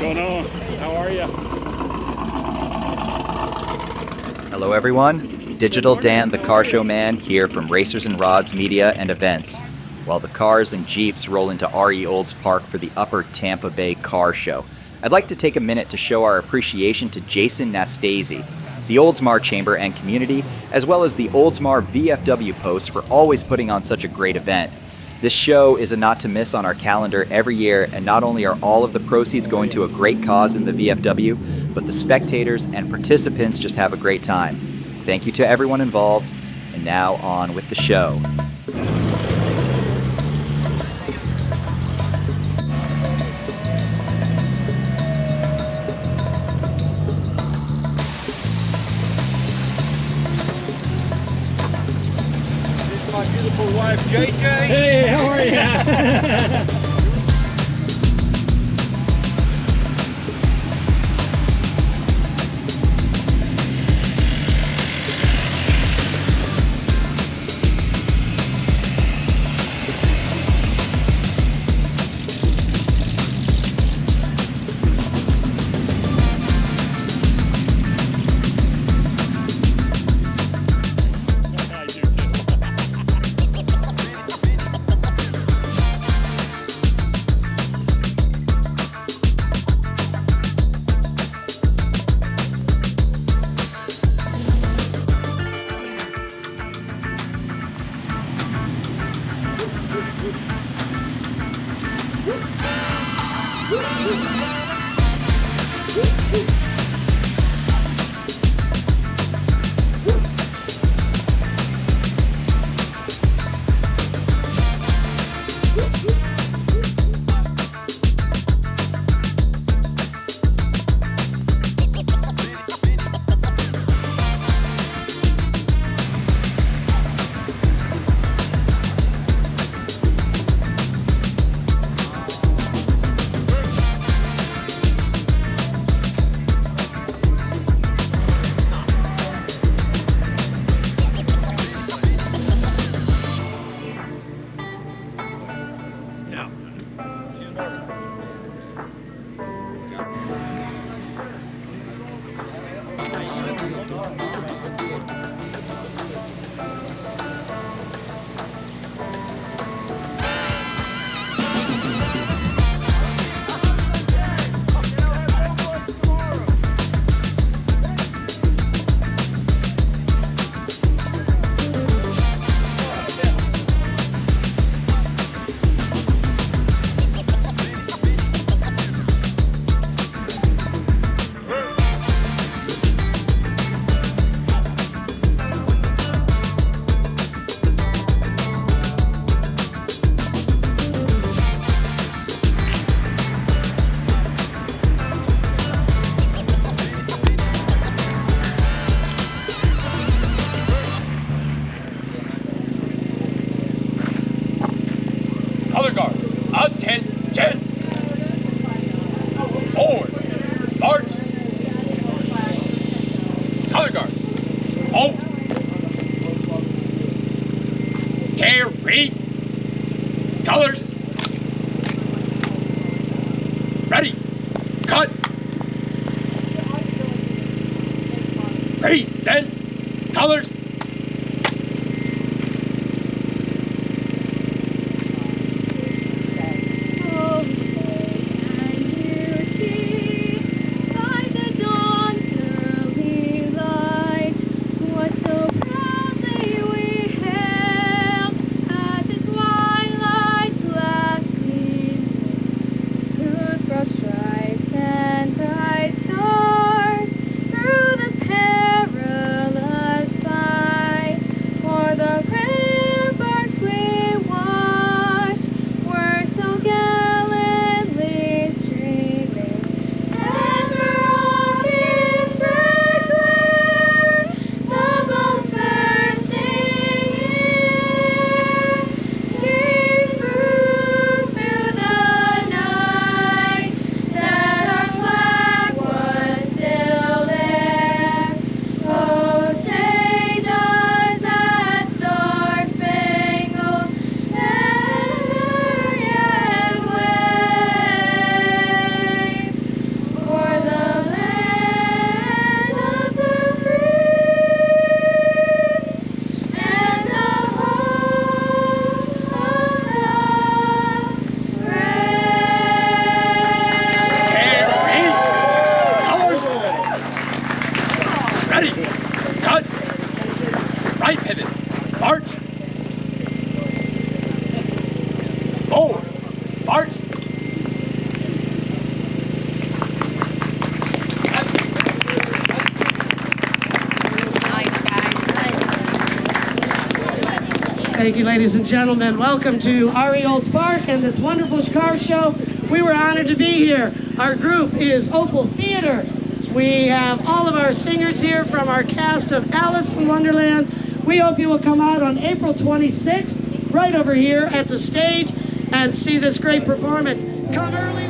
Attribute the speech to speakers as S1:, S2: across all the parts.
S1: going on? How are you?
S2: Hello everyone, Digital Dan the Car Show Man here from Racers and Rods Media and Events, while the cars and Jeeps roll into RE Olds Park for the Upper Tampa Bay Car Show. I'd like to take a minute to show our appreciation to Jason Nastase, the Oldsmar Chamber and community, as well as the Oldsmar VFW Post for always putting on such a great event. This show is a not to miss on our calendar every year, and not only are all of the proceeds going to a great cause in the VFW, but the spectators and participants just have a great time. Thank you to everyone involved, and now on with the show.
S1: My beautiful wife, JJ. Hey, how are you? Color guard, attention! Forward, march! Color guard, oh! Carry! Colors! Ready! Cut! Present! Colors!
S3: Stripes and bright stars through the perilous fight. Pivot. March. Forward. March.
S4: Thank you, ladies and gentlemen. Welcome to RE Olds Park and this wonderful car show. We were honored to be here. Our group is Opal Theater. We have all of our singers here from our cast of Alice in Wonderland. We hope you will come out on April 26th, right over here at the stage, and see this great performance. Come early.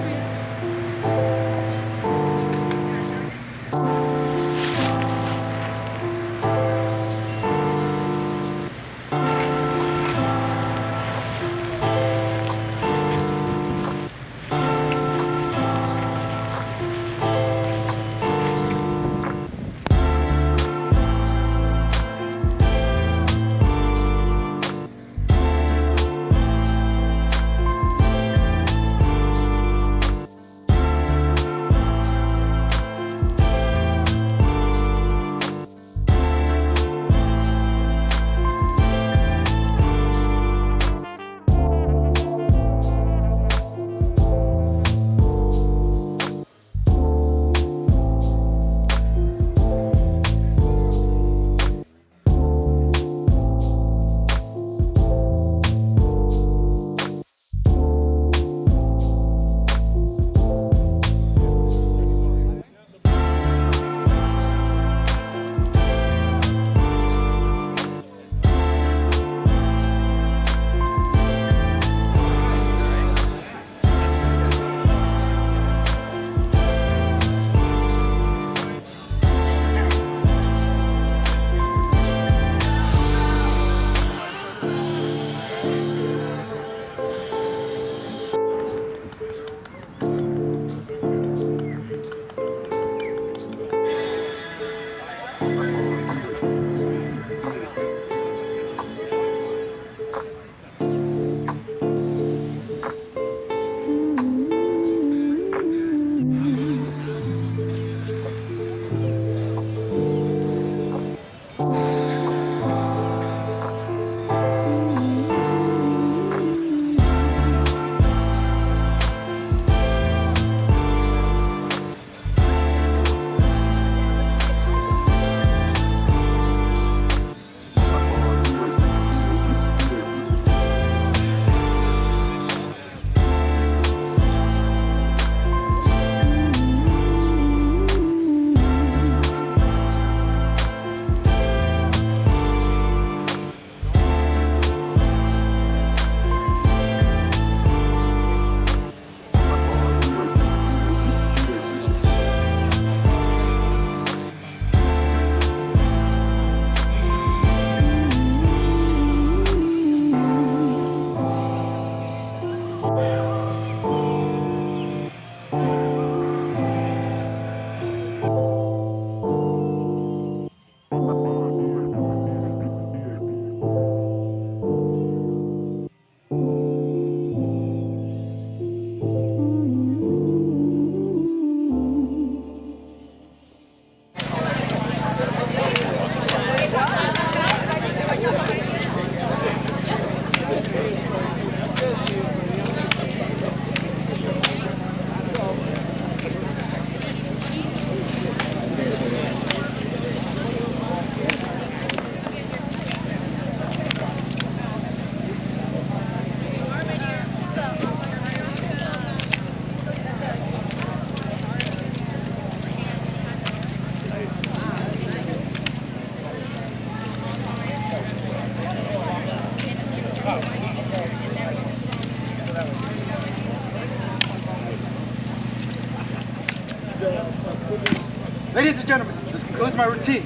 S5: Ladies and gentlemen, this concludes my routine.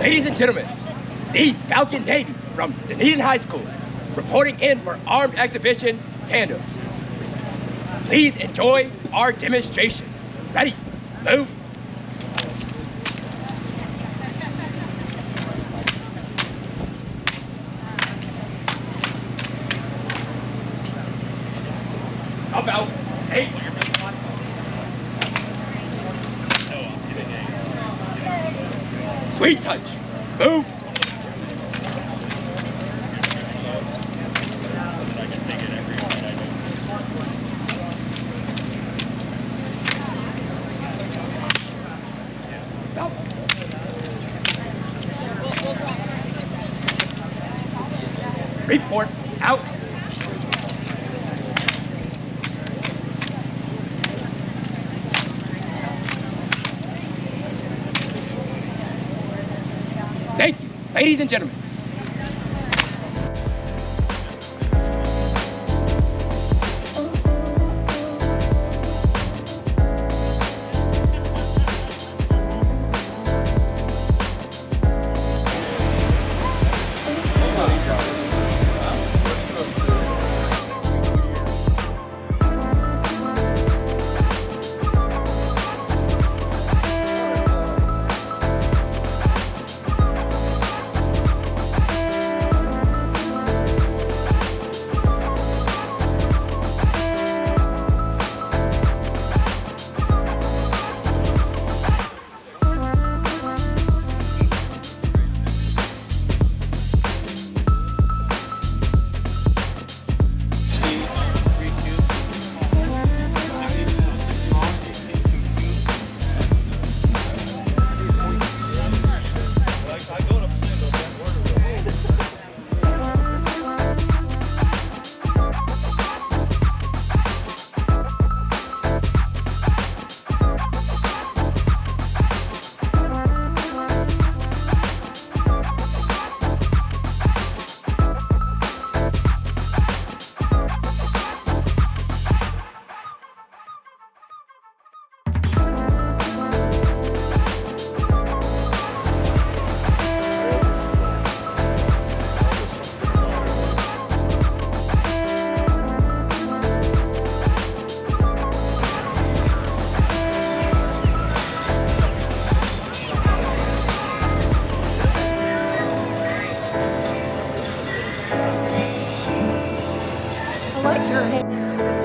S3: Ladies and gentlemen, the Falcon Navy from Dunedin High School, reporting in for Armed Exhibition Tandem. Please enjoy our demonstration. Ready, move. About 8. Sweet touch. Move. Report out. Thank you, ladies and gentlemen.
S6: I like your hair.